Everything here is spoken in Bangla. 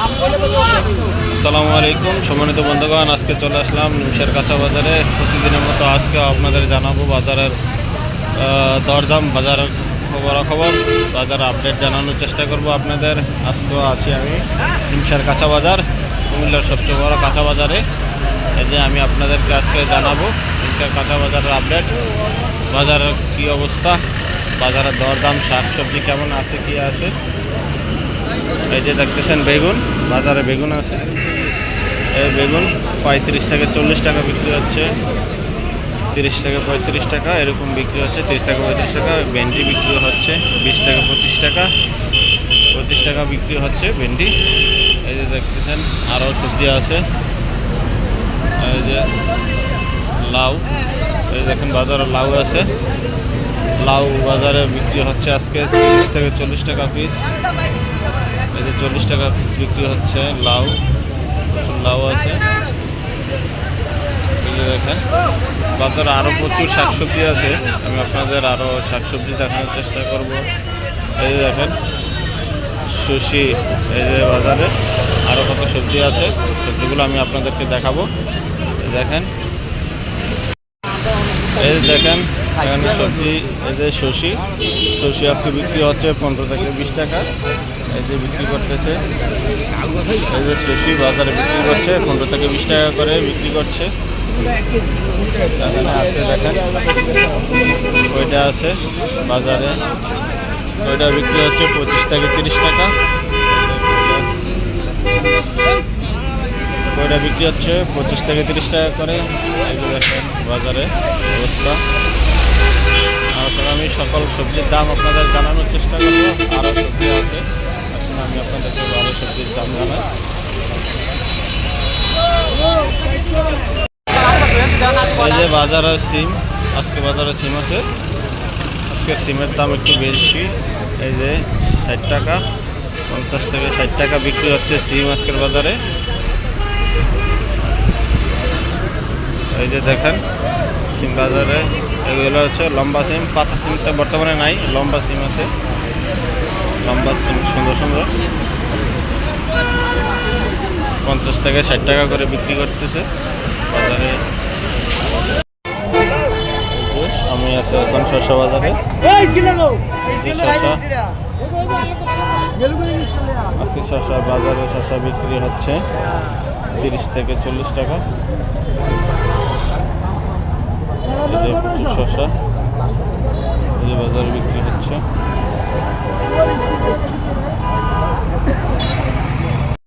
আসসালামু আলাইকুম সম্মানিত বন্ধুগণ, আজকে চলে আসলাম নিমসের কাঁচা বাজারে। প্রতিদিনের মতো আজকে আপনাদের জানাবো বাজারের দরদাম, বাজারের খবরাখবর, বাজার আপডেট জানানোর চেষ্টা করব আপনাদের। আজকেও আছি আমি নিমসের কাঁচা বাজার, কুমিল্লার সবচেয়ে বড় কাঁচা বাজারে। এই যে আমি আপনাদেরকে আজকে জানাবো নিমসের কাঁচা বাজারের আপডেট, বাজারের কী অবস্থা, বাজারের দরদাম, শাকসবজি কেমন আছে, কী আছে। এই যে দেখতেছেন বেগুন, বাজারে বেগুন আছে। এই বেগুন 35 থেকে 40 টাকা বিক্রি হচ্ছে, 30 থেকে 35 টাকা এরকম বিক্রি হচ্ছে, 30 থেকে 35 টাকা। ভেন্ডি বিক্রি হচ্ছে 20 থেকে 25 টাকা, 25 টাকা বিক্রি হচ্ছে ভেন্ডি। এই যে দেখতেছেন আরও সবজি আছে। এই যে লাউ, এই দেখেন বাজারে লাউ আছে। লাউ বাজারে বিক্রি হচ্ছে আজকে 30 থেকে 40 টাকা পিস। এই যে 40 টাকা বিক্রি হচ্ছে লাউ, প্রচুর লাউ আছে। এই যে দেখেন বাজারে আরও প্রচুর শাকসবজি আছে, আমি আপনাদের আরও শাকসবজি দেখানোর চেষ্টা করব। এই যে দেখেন সুশি, এই যে বাজারে আরও কত সবজি আছে, সবজিগুলো আমি আপনাদেরকে দেখাবো। দেখেন এই দেখেন এখানে সবজি, এই যে শসি আজকে বিক্রি হচ্ছে 15 থেকে 20 টাকা। এই যে বিক্রি করতেছে, এই যে শসি বাজারে বিক্রি করছে 15 থেকে 20 টাকা করে বিক্রি করছে। এখানে আছে দেখেন, ওইটা আছে বাজারে, ওইটা বিক্রি হচ্ছে 25 থেকে 30 টাকা। ওইটা বিক্রি হচ্ছে 25 থেকে 30 টাকা করে। এই যে দেখেন বাজারে অবস্থা। আমি সকল সবজির দাম আপনাদের জানানোর চেষ্টা করব। আরও সবজি আছে, এখন আমি আপনাদেরকে আরও সবজির দাম জানাই। এই যে বাজারে সিম, আজকে বাজারে সিম আছে। আজকের সিমের দাম একটু বেশি, এই যে 60 টাকা, 50 থেকে 60 টাকা বিক্রি হচ্ছে সিম আজকের বাজারে। এই যে দেখেন সিম বাজারে, এগুলো হচ্ছে লম্বা সিম, পাতা সিম তো বর্তমানে নাই, লম্বা সিম আছে। লম্বা সিম সুন্দর সুন্দর 50 থেকে 60 টাকা করে বিক্রি করতেছে বাজারে। আমি আছি এখন শসা বাজারে। শসা বাজারে শসা বিক্রি হচ্ছে 30 থেকে 40 টাকা। এই যে প্রচুর শসা, এই যে বাজারে বিক্রি হচ্ছে।